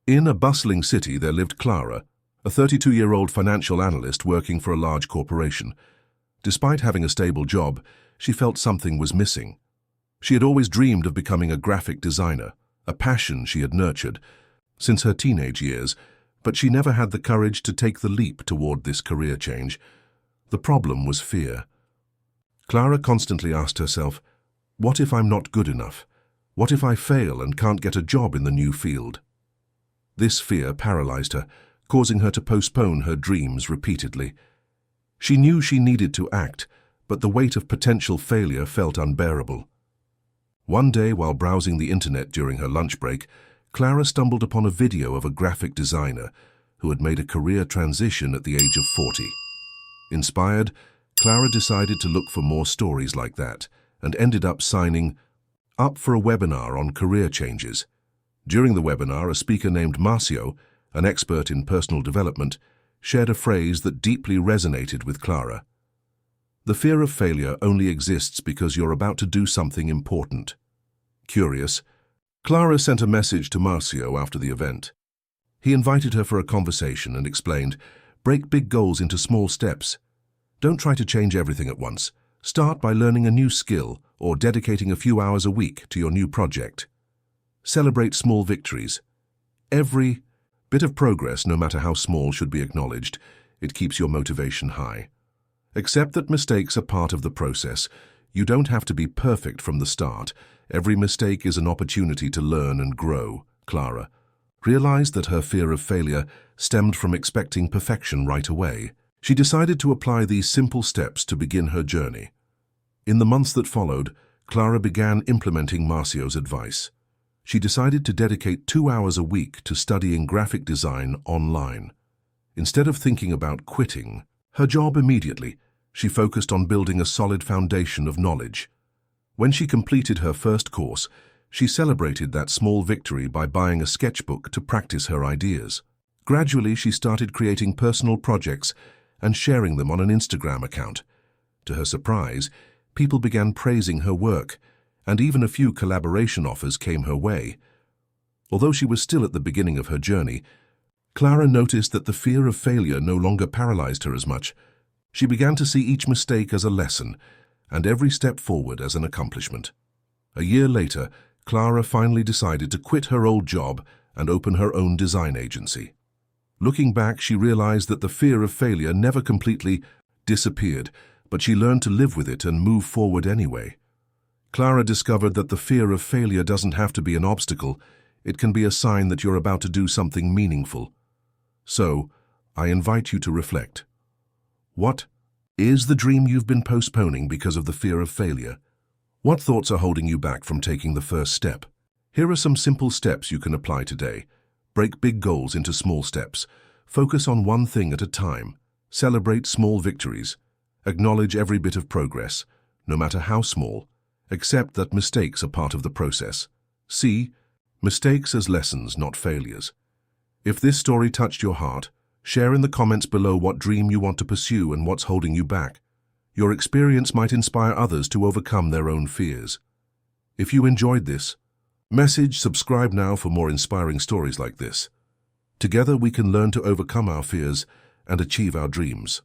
In a bustling city, there lived Clara, a 32-year-old financial analyst working for a large corporation. Despite having a stable job, she felt something was missing. She had always dreamed of becoming a graphic designer, a passion she had nurtured since her teenage years, but she never had the courage to take the leap toward this career change. The problem was fear. Clara constantly asked herself, "What if I'm not good enough? What if I fail and can't get a job in the new field?" This fear paralyzed her, causing her to postpone her dreams repeatedly. She knew she needed to act, but the weight of potential failure felt unbearable. One day, while browsing the internet during her lunch break, Clara stumbled upon a video of a graphic designer who had made a career transition at the age of 40. Inspired, Clara decided to look for more stories like that and ended up signing up for a webinar on career changes. During the webinar, a speaker named Marcio, an expert in personal development, shared a phrase that deeply resonated with Clara. "The fear of failure only exists because you're about to do something important." Curious, Clara sent a message to Marcio after the event. He invited her for a conversation and explained, "Break big goals into small steps. Don't try to change everything at once. Start by learning a new skill or dedicating a few hours a week to your new project. Celebrate small victories. Every bit of progress, no matter how small, should be acknowledged. It keeps your motivation high. Accept that mistakes are part of the process. You don't have to be perfect from the start. Every mistake is an opportunity to learn and grow." Clara realized that her fear of failure stemmed from expecting perfection right away. She decided to apply these simple steps to begin her journey. In the months that followed, Clara began implementing Marcio's advice. She decided to dedicate 2 hours a week to studying graphic design online. Instead of thinking about quitting her job immediately, she focused on building a solid foundation of knowledge. When she completed her first course, she celebrated that small victory by buying a sketchbook to practice her ideas. Gradually, she started creating personal projects and sharing them on an Instagram account. To her surprise, people began praising her work, and even a few collaboration offers came her way. Although she was still at the beginning of her journey, Clara noticed that the fear of failure no longer paralyzed her as much. She began to see each mistake as a lesson, and every step forward as an accomplishment. A year later, Clara finally decided to quit her old job and open her own design agency. Looking back, she realized that the fear of failure never completely disappeared, but she learned to live with it and move forward anyway. Clara discovered that the fear of failure doesn't have to be an obstacle. It can be a sign that you're about to do something meaningful. So, I invite you to reflect. What is the dream you've been postponing because of the fear of failure? What thoughts are holding you back from taking the first step? Here are some simple steps you can apply today. Break big goals into small steps. Focus on one thing at a time. Celebrate small victories. Acknowledge every bit of progress, no matter how small. Accept that mistakes are part of the process. See mistakes as lessons, not failures. If this story touched your heart, share in the comments below what dream you want to pursue and what's holding you back. Your experience might inspire others to overcome their own fears. If you enjoyed this message, subscribe now for more inspiring stories like this. Together we can learn to overcome our fears and achieve our dreams.